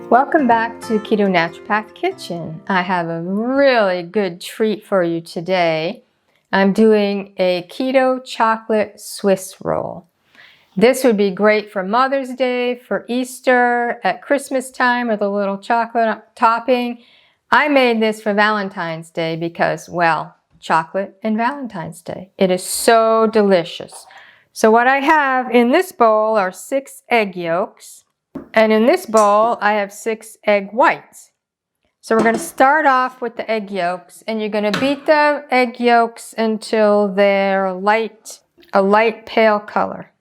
Welcome back to Keto Naturopath Kitchen. I have a really good treat for you today. I'm doing a Keto Chocolate Swiss Roll. This would be great for Mother's Day, for Easter, at Christmas time with a little chocolate topping. I made this for Valentine's Day because, well, chocolate and Valentine's Day. It is so delicious. So what I have in this bowl are 6 egg yolks. And in this bowl, I have 6 egg whites. So we're going to start off with the egg yolks, and you're going to beat the egg yolks until they're a light pale color.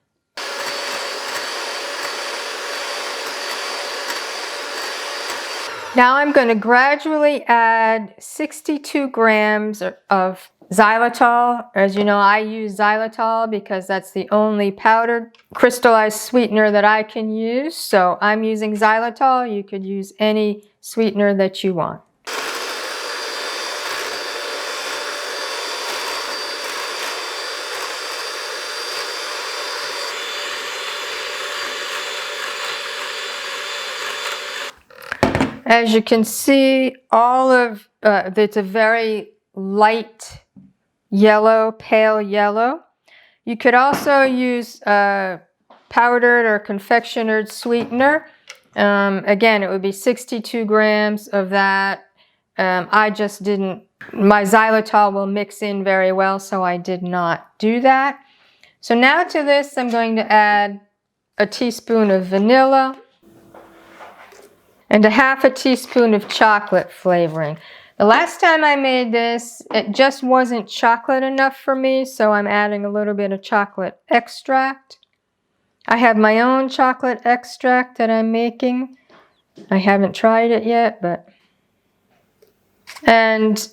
Now I'm going to gradually add 62 grams of xylitol. As you know, I use xylitol because that's the only powdered crystallized sweetener that I can use. So I'm using xylitol. You could use any sweetener that you want. As you can see, it's a very light yellow, pale yellow. You could also use powdered or confectionered sweetener. Again, it would be 62 grams of that. I just didn't, my xylitol will mix in very well, so I did not do that. So now to this, I'm going to add a teaspoon of vanilla and a half a teaspoon of chocolate flavoring. The last time I made this, it just wasn't chocolate enough for me, so I'm adding a little bit of chocolate extract. I have my own chocolate extract that I'm making. I haven't tried it yet, but... And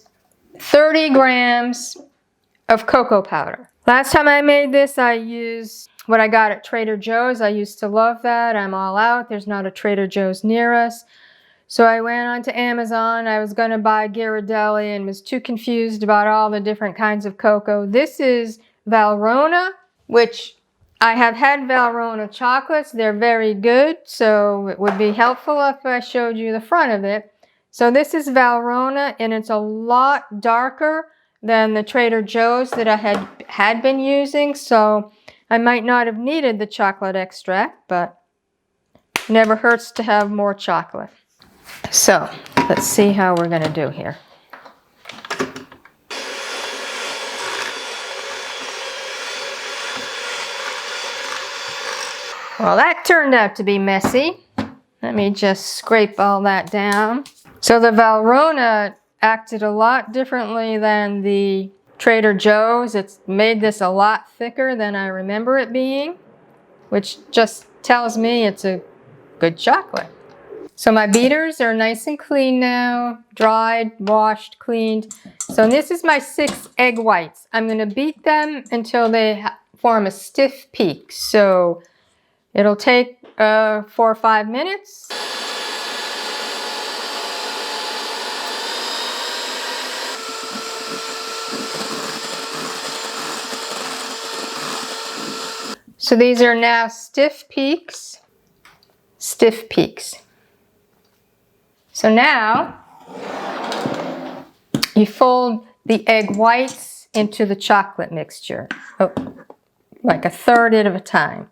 30 grams of cocoa powder. Last time I made this, I used what I got at Trader Joe's. I used to love that. I'm all out. There's not a Trader Joe's near us. So I went onto Amazon. I was going to buy Ghirardelli and was too confused about all the different kinds of cocoa. This is Valrhona, which I have had Valrhona chocolates. They're very good, so it would be helpful if I showed you the front of it. So this is Valrhona, and it's a lot darker than the Trader Joe's that I had been using, so I might not have needed the chocolate extract, but never hurts to have more chocolate. So let's see how we're going to do here. Well, that turned out to be messy. Let me just scrape all that down. So the Valrhona acted a lot differently than the Trader Joe's. It's made this a lot thicker than I remember it being, which just tells me it's a good chocolate. So my beaters are nice and clean now, dried, washed, cleaned. So this is my 6 egg whites. I'm going to beat them until they form a stiff peak. So it'll take 4 or 5 minutes. So these are now stiff peaks. Stiff peaks. So now you fold the egg whites into the chocolate mixture, like a third at a time.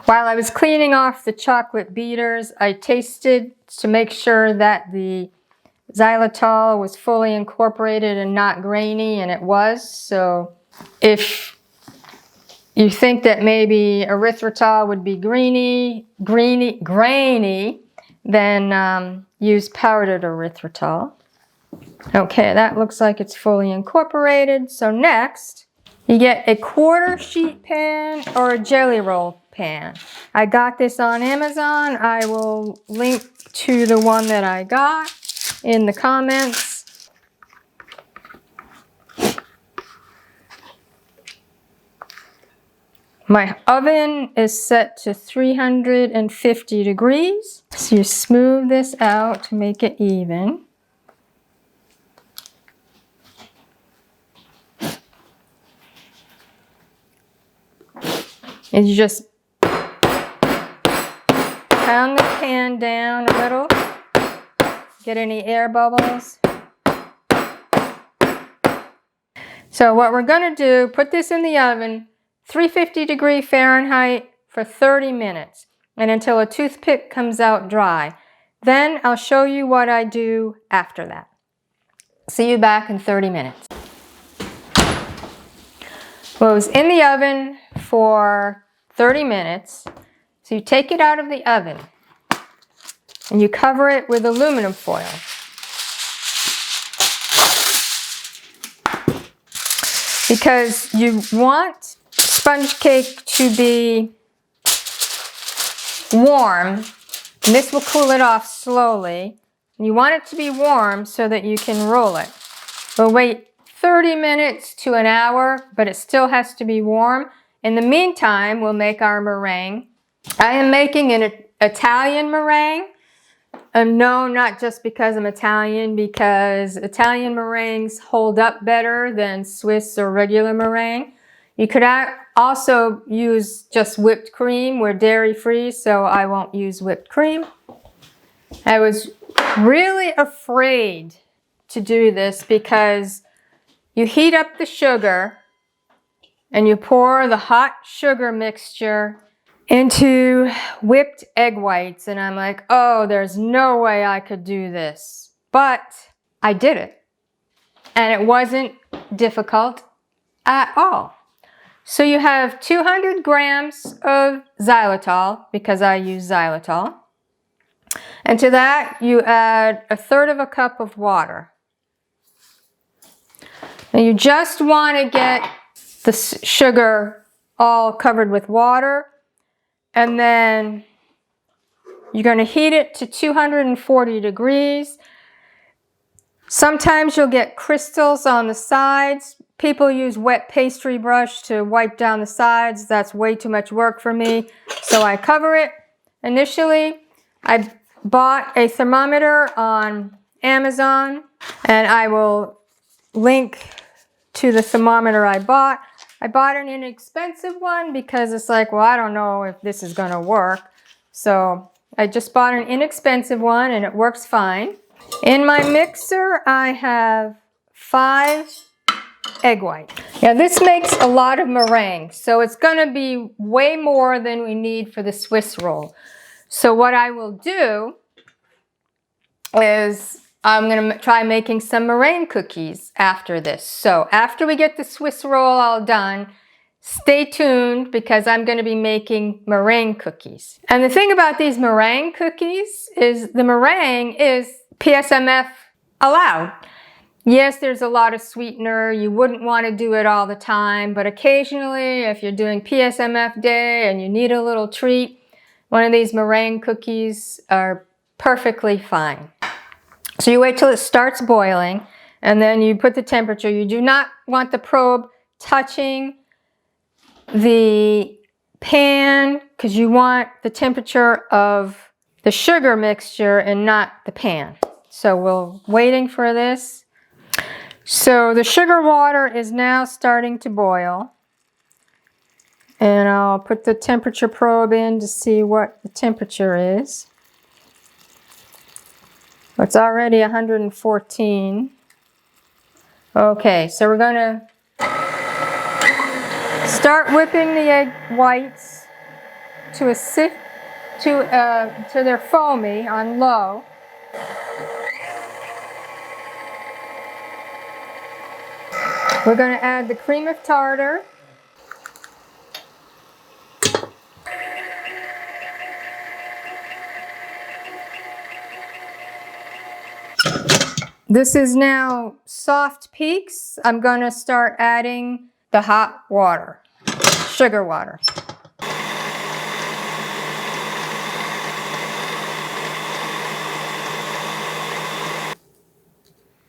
While I was cleaning off the chocolate beaters, I tasted to make sure that the xylitol was fully incorporated and not grainy, and it was. So if you think that maybe erythritol would be grainy, then use powdered erythritol. Okay, that looks like it's fully incorporated. So next, you get a quarter sheet pan or a jelly roll pan. I got this on Amazon. I will link to the one that I got in the comments. My oven is set to 350 degrees. So you smooth this out to make it even. And you just pound the pan down a little, get any air bubbles. So what we're going to do, put this in the oven, 350 Fahrenheit for 30 minutes, and until a toothpick comes out dry. Then I'll show you what I do after that. See you back in 30 minutes. Well, it was in the oven for 30 minutes. So you take it out of the oven and you cover it with aluminum foil. Because you want sponge cake to be warm, and this will cool it off slowly. And you want it to be warm so that you can roll it. We'll wait 30 minutes to an hour, but it still has to be warm. In the meantime, we'll make our meringue. I am making an Italian meringue. No, not just because I'm Italian, because Italian meringues hold up better than Swiss or regular meringue. You could also use just whipped cream. We're dairy-free, so I won't use whipped cream. I was really afraid to do this because you heat up the sugar and you pour the hot sugar mixture into whipped egg whites, and I'm like, oh, there's no way I could do this. But I did it, and it wasn't difficult at all. So you have 200 grams of xylitol, because I use xylitol, and to that you add 1/3 cup of water. And you just want to get the sugar all covered with water. And then you're going to heat it to 240 degrees. Sometimes you'll get crystals on the sides. People use wet pastry brush to wipe down the sides. That's way too much work for me, so I cover it. Initially, I bought a thermometer on Amazon, and I will link to the thermometer I bought. I bought an inexpensive one because it's like, well, I don't know if this is going to work. So I just bought an inexpensive one and it works fine. In my mixer, I have 5 egg whites. Now this makes a lot of meringue, so it's going to be way more than we need for the Swiss roll. So what I will do is I'm going to try making some meringue cookies after this. So after we get the Swiss roll all done, stay tuned because I'm going to be making meringue cookies. And the thing about these meringue cookies is the meringue is PSMF allowed. Yes, there's a lot of sweetener. You wouldn't want to do it all the time, but occasionally if you're doing PSMF day and you need a little treat, one of these meringue cookies are perfectly fine. So you wait till it starts boiling, and then you put the temperature. You do not want the probe touching the pan because you want the temperature of the sugar mixture and not the pan. So we're waiting for this. So the sugar water is now starting to boil. And I'll put the temperature probe in to see what the temperature is. It's already 114. Okay, so we're going to start whipping the egg whites to they're foamy on low. We're going to add the cream of tartar. This is now soft peaks. I'm going to start adding the hot water, sugar water.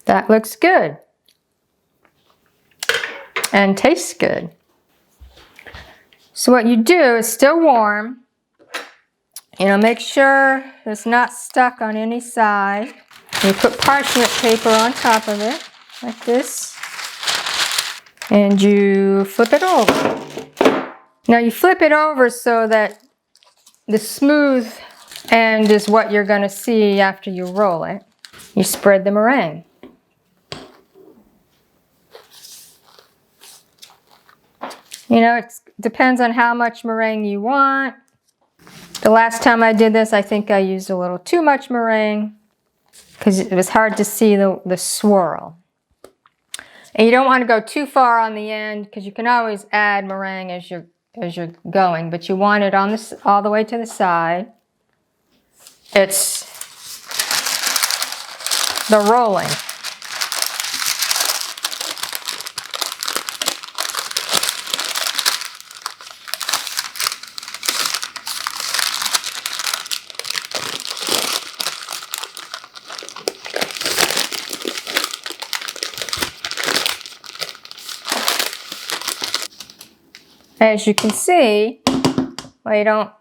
That looks good and tastes good. So what you do is still warm. Make sure it's not stuck on any side. You put parchment paper on top of it, like this, and you flip it over. Now you flip it over so that the smooth end is what you're going to see after you roll it. You spread the meringue. You know, it depends on how much meringue you want. The last time I did this, I think I used a little too much meringue because it was hard to see the swirl. And you don't want to go too far on the end because you can always add meringue as you're going, but you want it on this all the way to the side. It's the rolling. As you can see, why you don't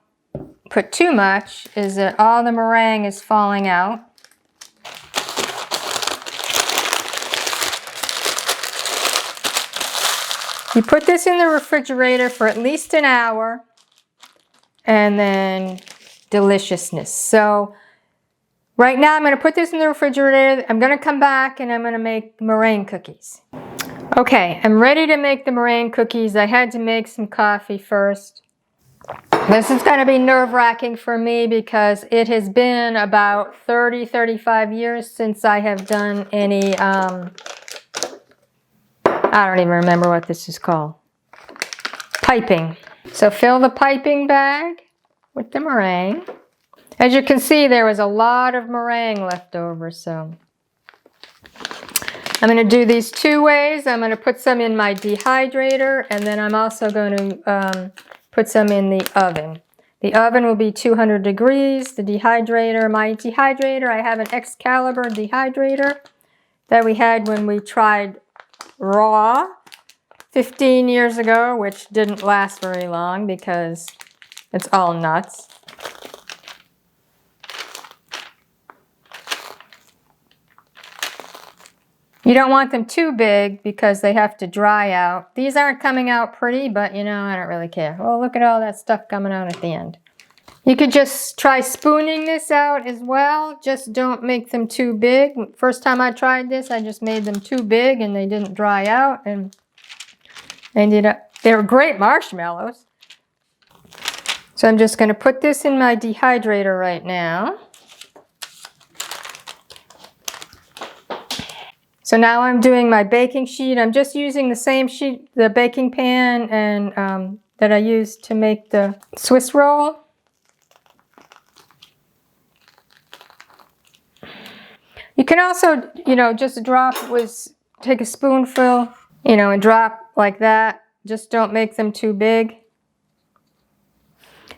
put too much is that all the meringue is falling out. You put this in the refrigerator for at least an hour, and then deliciousness. So right now I'm going to put this in the refrigerator. I'm going to come back and I'm going to make meringue cookies. Okay, I'm ready to make the meringue cookies. I had to make some coffee first. This is going to be nerve-wracking for me because it has been about 35 years since I have done any, I don't even remember what this is called. Piping. So fill the piping bag with the meringue. As you can see, there was a lot of meringue left over, so I'm going to do these two ways. I'm going to put some in my dehydrator, and then I'm also going to put some in the oven. The oven will be 200 degrees. The dehydrator, my dehydrator, I have an Excalibur dehydrator that we had when we tried raw 15 years ago, which didn't last very long because it's all nuts. You don't want them too big because they have to dry out. These aren't coming out pretty, but you know, I don't really care. Oh, look at all that stuff coming out at the end. You could just try spooning this out as well. Just don't make them too big. First time I tried this, I just made them too big and they didn't dry out and ended up, they were great marshmallows. So I'm just going to put this in my dehydrator right now. So now I'm doing my baking sheet. I'm just using the same sheet, the baking pan, and that I used to make the Swiss roll. You can also, you know, just take a spoonful, you know, and drop like that. Just don't make them too big.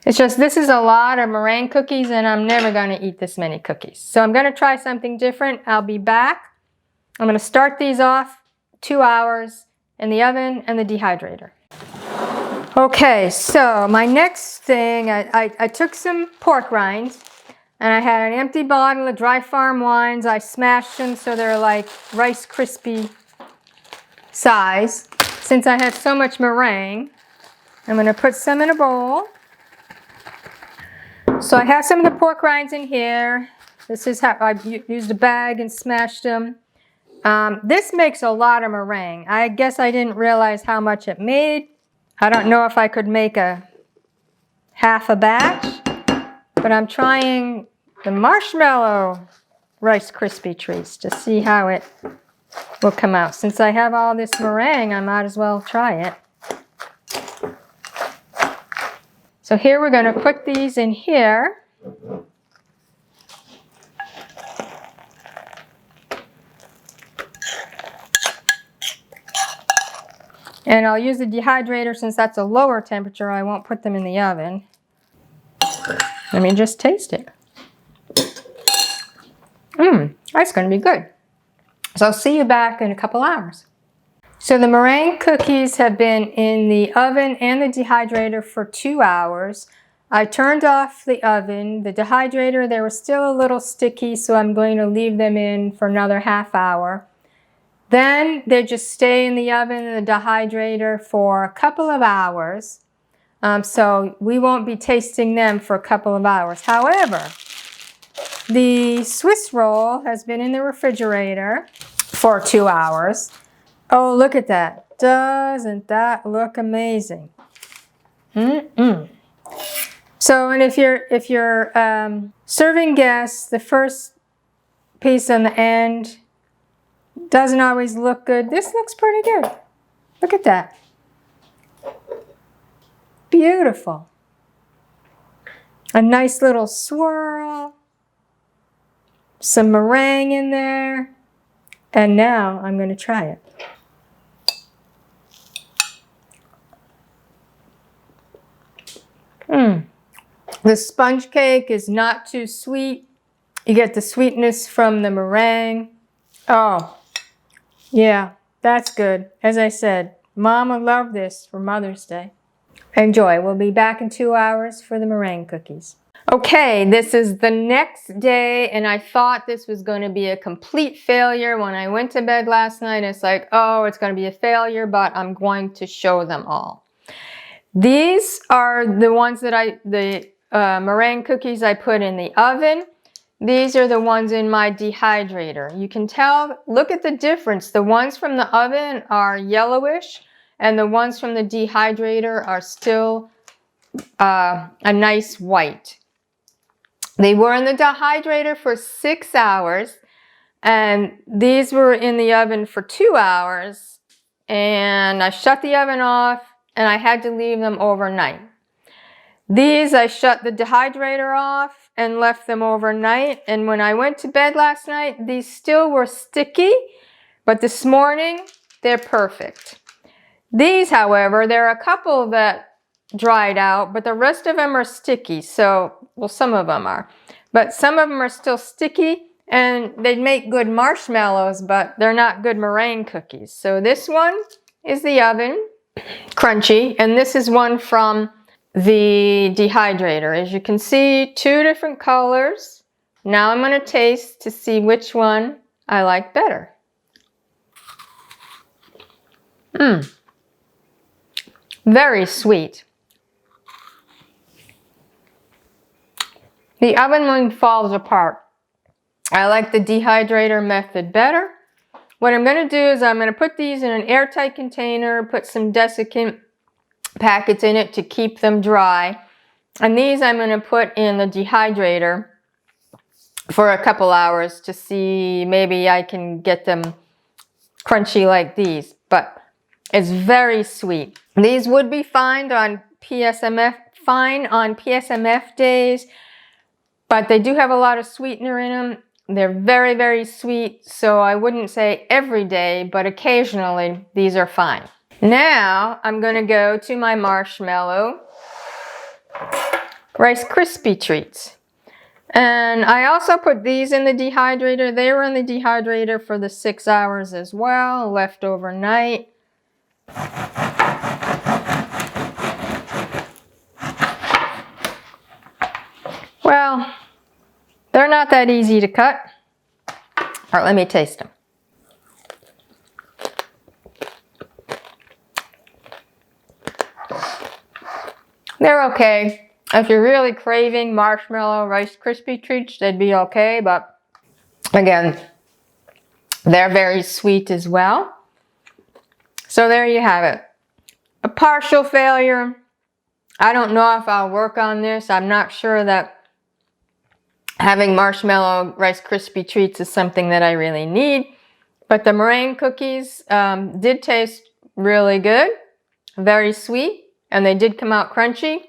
It's just, this is a lot of meringue cookies, and I'm never going to eat this many cookies. So I'm going to try something different. I'll be back. I'm going to start these off 2 hours in the oven and the dehydrator. Okay, so my next thing, I took some pork rinds and I had an empty bottle of Dry Farm wines. I smashed them so they're like Rice Krispie size. Since I had so much meringue, I'm going to put some in a bowl. So I have some of the pork rinds in here. This is how I used a bag and smashed them. This makes a lot of meringue. I guess I didn't realize how much it made. I don't know if I could make half a batch, but I'm trying the marshmallow Rice Krispie treats to see how it will come out. Since I have all this meringue, I might as well try it. So here we're going to put these in here. And I'll use the dehydrator since that's a lower temperature. I won't put them in the oven. Let me just taste it. That's going to be good. So I'll see you back in a couple hours. So the meringue cookies have been in the oven and the dehydrator for 2 hours. I turned off the oven. The dehydrator, they were still a little sticky, so I'm going to leave them in for another half hour. Then they just stay in the oven and the dehydrator for a couple of hours. So we won't be tasting them for a couple of hours. However, the Swiss roll has been in the refrigerator for 2 hours. Oh, look at that. Doesn't that look amazing? So, and if you're serving guests, the first piece on the end doesn't always look good. This looks pretty good. Look at that. Beautiful. A nice little swirl. Some meringue in there. And now I'm going to try it. The sponge cake is not too sweet. You get the sweetness from the meringue. Oh, yeah, that's good. As I said, Mom would love this for Mother's Day. Enjoy. We'll be back in 2 hours for the meringue cookies. Okay, this is the next day, and I thought this was going to be a complete failure. When I went to bed last night, it's like, oh, it's going to be a failure, but I'm going to show them all. These are the ones that the meringue cookies I put in the oven. These are the ones in my dehydrator. You can tell, look at the difference. The ones from the oven are yellowish, and the ones from the dehydrator are still a nice white. They were in the dehydrator for 6 hours, and these were in the oven for 2 hours, and I shut the oven off, and I had to leave them overnight. These, I shut the dehydrator off and left them overnight, and when I went to bed last night, these still were sticky, but this morning, they're perfect. These, however, there are a couple that dried out, but the rest of them are sticky, so, well, some of them are. But some of them are still sticky, and they'd make good marshmallows, but they're not good meringue cookies. So this one is the oven, crunchy, and this is one from the dehydrator. As you can see, 2 different colors. Now I'm going to taste to see which one I like better. Very sweet. The oven one falls apart. I like the dehydrator method better. What I'm going to do is I'm going to put these in an airtight container, put some desiccant packets in it to keep them dry. And these I'm going to put in the dehydrator for a couple hours to see maybe I can get them crunchy like these. But it's very sweet. These would be fine on PSMF days, but they do have a lot of sweetener in them. They're very, very sweet, so I wouldn't say every day, but occasionally these are fine. Now I'm going to go to my marshmallow Rice Krispie treats. And I also put these in the dehydrator. They were in the dehydrator for the 6 hours as well, left overnight. Well, they're not that easy to cut. All right, let me taste them. They're okay. If you're really craving marshmallow Rice Krispie treats, they'd be okay, but again, they're very sweet as well. So there you have it. A partial failure. I don't know if I'll work on this. I'm not sure that having marshmallow Rice Krispie treats is something that I really need. But the meringue cookies did taste really good, very sweet, and they did come out crunchy.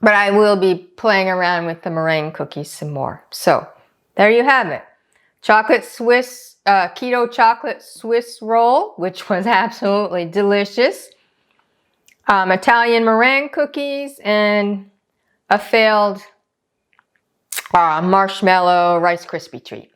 But I will be playing around with the meringue cookies some more. So there you have it. Keto Chocolate Swiss Roll, which was absolutely delicious. Italian meringue cookies, and a failed marshmallow Rice Krispie treat.